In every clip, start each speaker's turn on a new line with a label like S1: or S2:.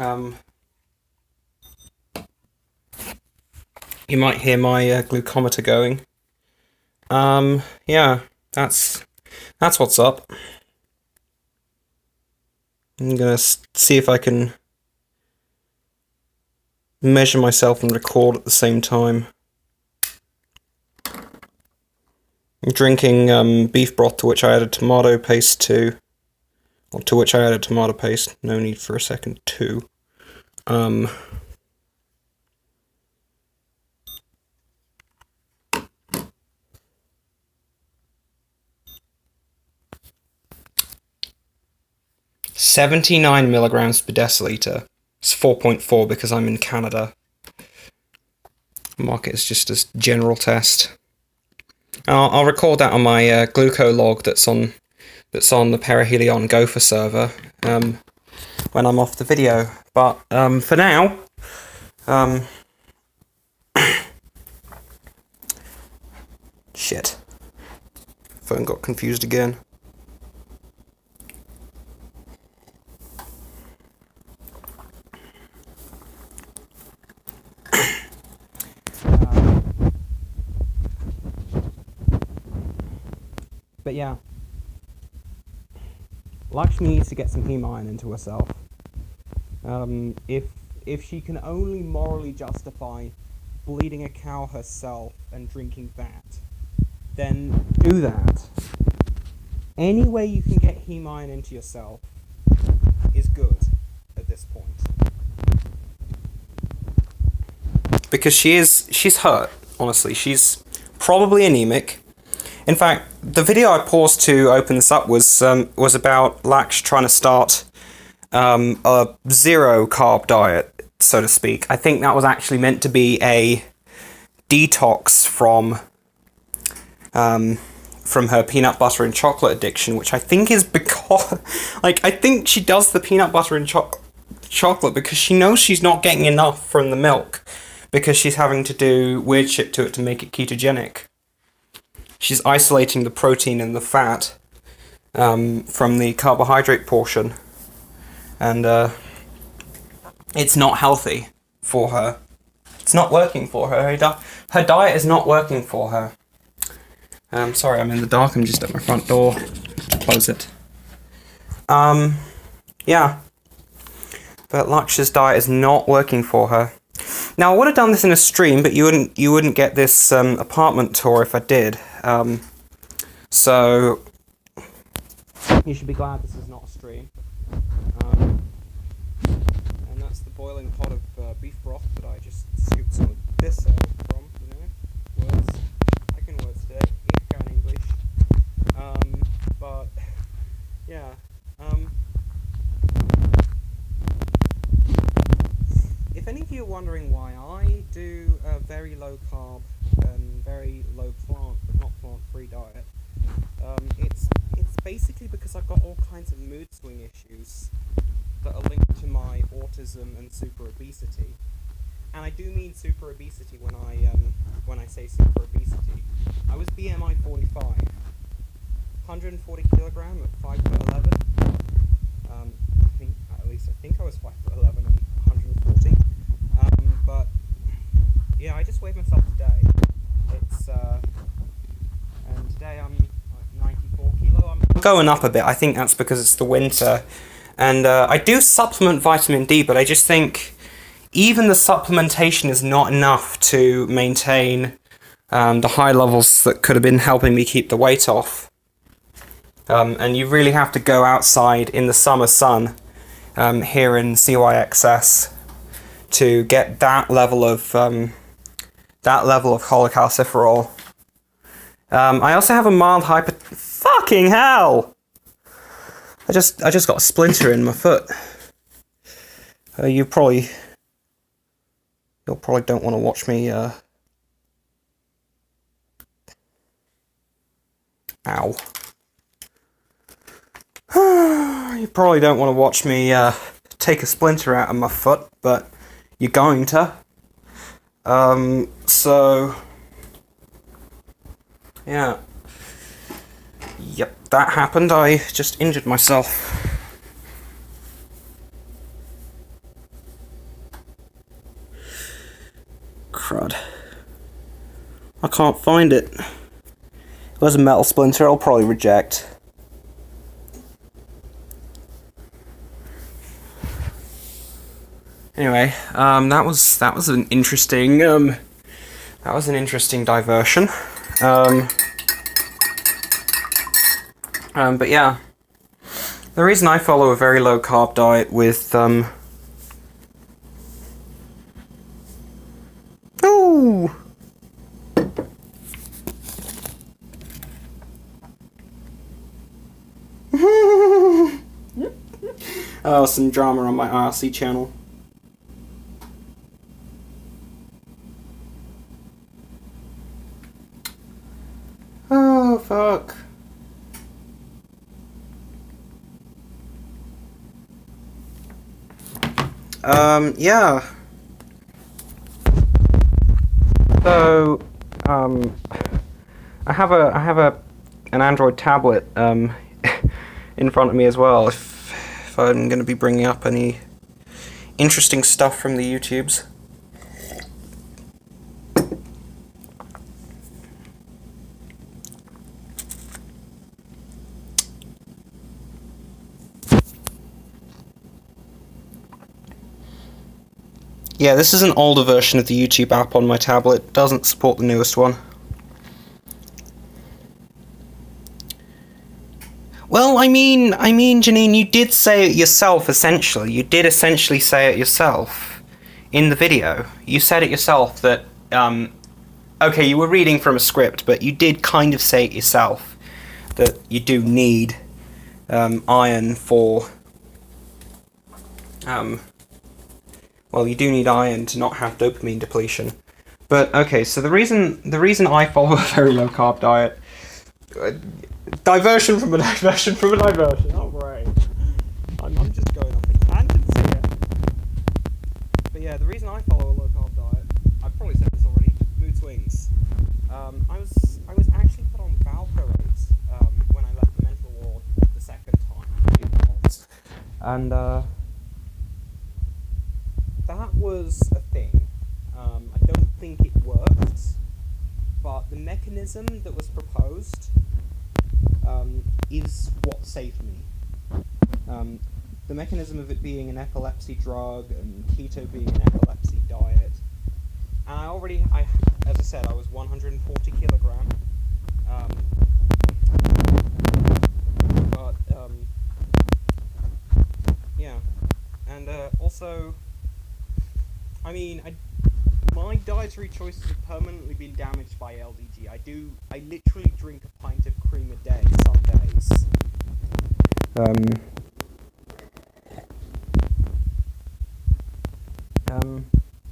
S1: You might hear my glucometer going. Yeah, that's what's up. I'm gonna see if I can measure myself and record at the same time. I'm drinking beef broth to which I added tomato paste to, or to which I added tomato paste. No need for a second two. 79 milligrams per deciliter. It's 4.4 because I'm in Canada. Mark it as just a general test. I'll record that on my gluco log that's on the Perihelion Gopher server when I'm off the video. But for now, shit, phone got confused again. But yeah, Lakshmi needs to get some heme iron into herself. If she can only morally justify bleeding a cow herself and drinking that, then do that. Any way you can get heme iron into yourself is good at this point. Because she's hurt, honestly. She's probably anemic. In fact, the video I paused to open this up was about Laksh trying to start a zero carb diet, so to speak. I think that was actually meant to be a detox from her peanut butter and chocolate addiction, which I think is because, like, I think she does the peanut butter and chocolate because she knows she's not getting enough from the milk, because she's having to do weird shit to it to make it ketogenic. She's isolating the protein and the fat from the carbohydrate portion, and it's not healthy for her. It's not working for her. Her diet is not working for her. Sorry, I'm in the dark. I'm just at my front door. Close it. Yeah. But Laksh's diet is not working for her. Now, I would have done this in a stream, but you wouldn't get this apartment tour if I did. So you should be glad this is not a stream. And that's the boiling pot of beef broth that I just scooped some of this out from. You know, words. I can words today. Ich kann English. But yeah. If any of you are wondering why I do a very low carb and very low plant, but not plant-free diet, it's basically because I've got all kinds of mood swing issues that are linked to my autism and super obesity. And I do mean super obesity when I say super obesity. I was BMI 45, 140 kilogram at 5'11". I think I was 5'11" and 140. But yeah, I just weighed myself today. It's and today I'm like 94 kilo. I'm going up a bit. I think that's because it's the winter, and I do supplement vitamin D, but I just think even the supplementation is not enough to maintain the high levels that could have been helping me keep the weight off. And you really have to go outside in the summer sun here in CYXS to get that level of cholecalciferol. I also have a mild fucking hell! I just got a splinter in my foot. You'll probably don't want to watch me. Ow. You probably don't want to watch me take a splinter out of my foot, but you're going to. So yeah. Yep, that happened. I just injured myself. I can't find it. If it was a metal splinter, I'll probably reject. Anyway, that was an interesting diversion. But yeah, the reason I follow a very low carb diet with ooh. Oh, some drama on my RC channel. Oh, fuck. Yeah. So, I have an Android tablet, in front of me as well, if I'm going to be bringing up any interesting stuff from the YouTubes. Yeah, this is an older version of the YouTube app on my tablet. It doesn't support the newest one. Well, I mean, Janine, you did say it yourself, essentially. You did essentially say it yourself in the video. You said it yourself that, okay, you were reading from a script, but you did kind of say it yourself that you do need iron for... well, you do need iron to not have dopamine depletion. But, okay, so the reason I follow a very low-carb diet... diversion from a diversion from a diversion. Oh, right. I'm just going off in tangents here. But yeah, the reason I follow a low-carb diet, I've probably said this already, mood swings. I was actually put on valproate when I left the mental ward the second time. And, that was a thing. I don't think it worked, but the mechanism that was proposed is what saved me. The mechanism of it being an epilepsy drug and keto being an epilepsy diet. And as I said, I was 140 kilogram. But, yeah. And, also, I mean, my dietary choices have permanently been damaged by LDG. I literally drink a pint of cream a day some days.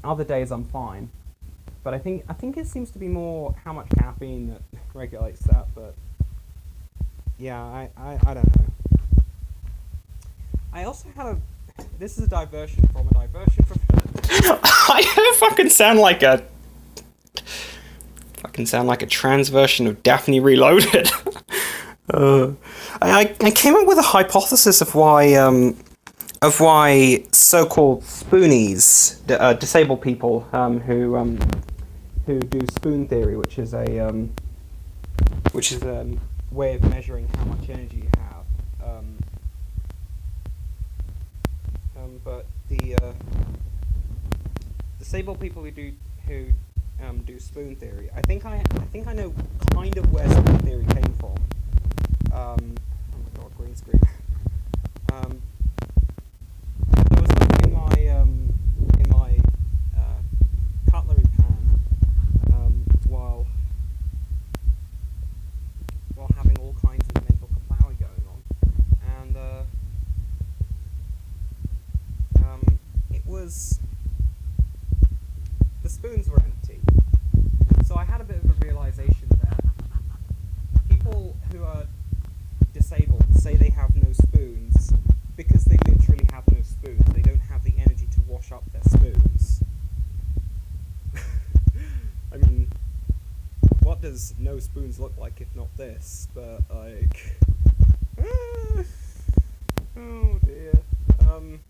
S1: Other days I'm fine. But I think it seems to be more how much caffeine that regulates that, but yeah, I don't know. I also had this is a diversion from a diversion from I fucking sound like a trans version of Daphne Reloaded. I came up with a hypothesis of why so-called spoonies, disabled people who do spoon theory, which is a way of measuring how much energy you have. But the disabled people who do spoon theory, I think I know kind of where spoon theory came from. Oh my god, green screen. I was looking in my cutlery pan while having all kinds of mental kapowie going on, and it was the spoons were empty. So I had a bit of a realization there. People who are disabled say they have no spoons because they literally have no spoons. They don't have the energy to wash up their spoons. I mean, what does no spoons look like if not this? But like, oh dear. I'm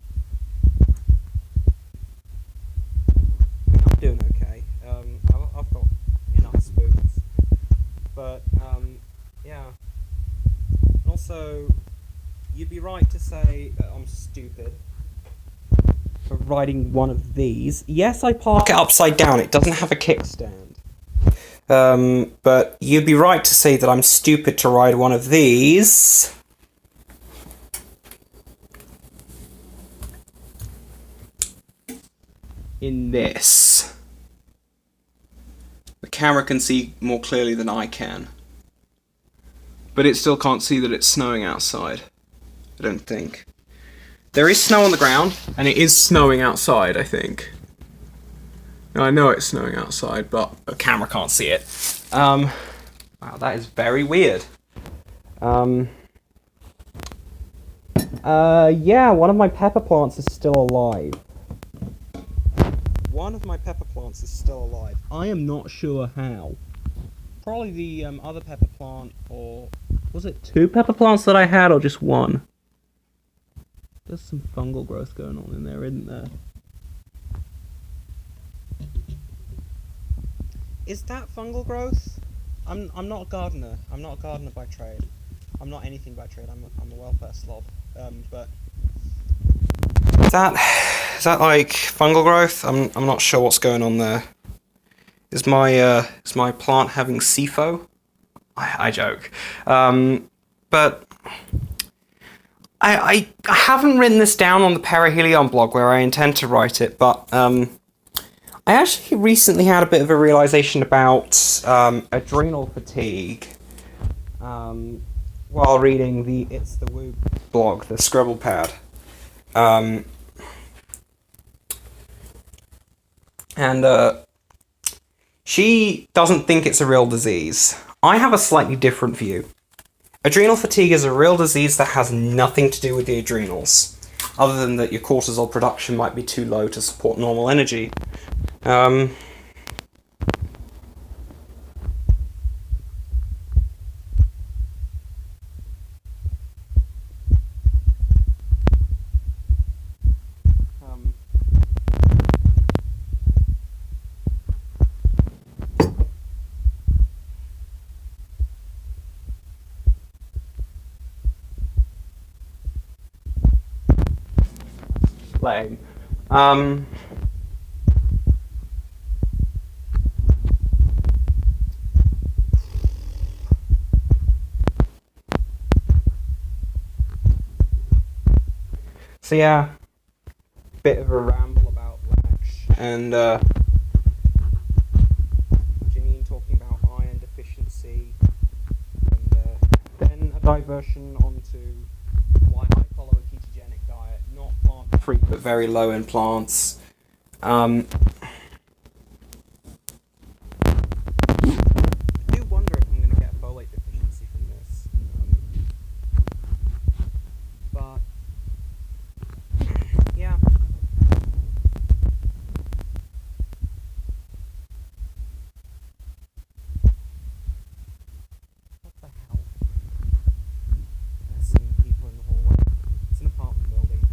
S1: doing okay. I've got enough spoons. you'd be right to say that I'm stupid for riding one of these. Yes, I park it upside down. It doesn't have a kickstand. But you'd be right to say that I'm stupid to ride one of these. In this. The camera can see more clearly than I can. But it still can't see that it's snowing outside. I don't think. There is snow on the ground, and it is snowing outside, I think. Now, I know it's snowing outside, but the camera can't see it. Wow, that is very weird. Yeah, one of my pepper plants is still alive. One of my pepper plants is still alive. I am not sure how. Probably the other pepper plant, or... Was it 2 pepper plants that I had, or just 1? There's some fungal growth going on in there, isn't there? Is that fungal growth? I'm not a gardener. I'm not a gardener by trade. I'm not anything by trade. I'm a welfare slob. But is that like fungal growth? I'm not sure what's going on there. Is my plant having SIFO? I joke. But I haven't written this down on the Perihelion blog where I intend to write it, but I actually recently had a bit of a realization about adrenal fatigue while reading the It's the Woo blog, the Scribble Pad. And she doesn't think it's a real disease. I have a slightly different view. Adrenal fatigue is a real disease that has nothing to do with the adrenals, other than that your cortisol production might be too low to support normal energy. Lame. So yeah, bit of a ramble about Latch and Janine talking about iron deficiency, and then a diversion onto why I follow a ketogenic diet, not plant-free but very low in plants. I do wonder if I'm going to get a folate deficiency from this, but yeah. What the hell? There's some people in the hallway. It's an apartment building.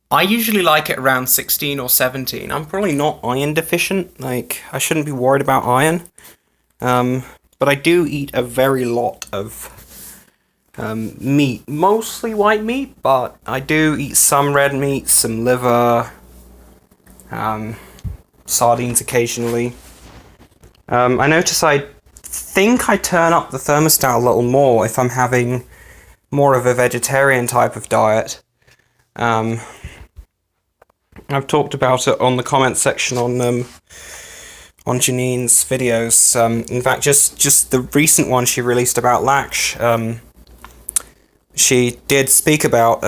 S1: I usually like it around 16 or 17. I'm probably not iron deficient. Like, I shouldn't be worried about iron. But I do eat a very lot of meat. Mostly white meat, but I do eat some red meat, some liver, sardines occasionally. I notice I think I turn up the thermostat a little more if I'm having more of a vegetarian type of diet. I've talked about it on the comment section on Janine's videos. In fact, just the recent one she released about Latch, she did speak about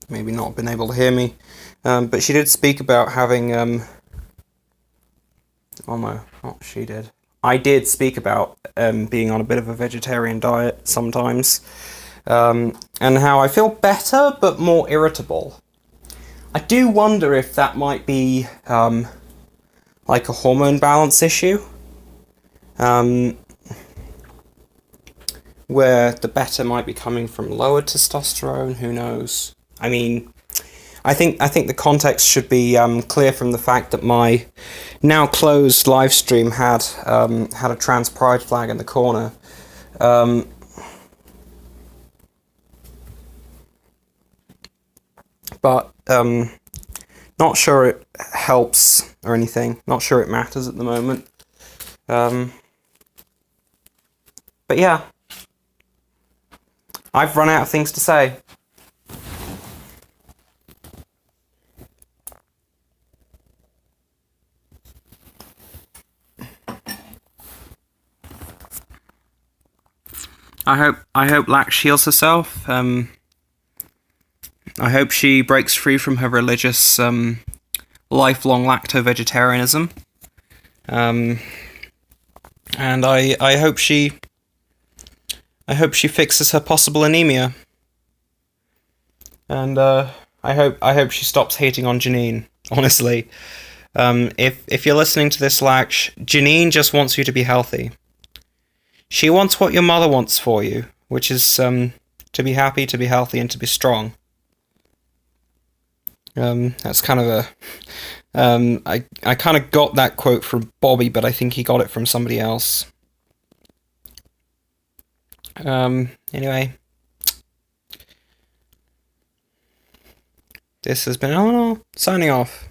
S1: maybe not been able to hear me, but she did speak about having oh no, not she did. I did speak about being on a bit of a vegetarian diet sometimes, and how I feel better but more irritable. I do wonder if that might be like a hormone balance issue, where the better might be coming from lower testosterone, who knows. I mean, I think the context should be clear from the fact that my now closed live stream had a trans pride flag in the corner. But not sure it helps or anything. Not sure it matters at the moment. But yeah, I've run out of things to say. I hope Lax heals herself. I hope she breaks free from her religious lifelong lacto-vegetarianism. And I hope she fixes her possible anemia. And I hope she stops hating on Janine. Honestly, if you're listening to this, Lax, Janine just wants you to be healthy. She wants what your mother wants for you, which is to be happy, to be healthy, and to be strong. That's kind of a... I kind of got that quote from Bobby, but I think he got it from somebody else. Anyway. This has been Eleanor, signing off.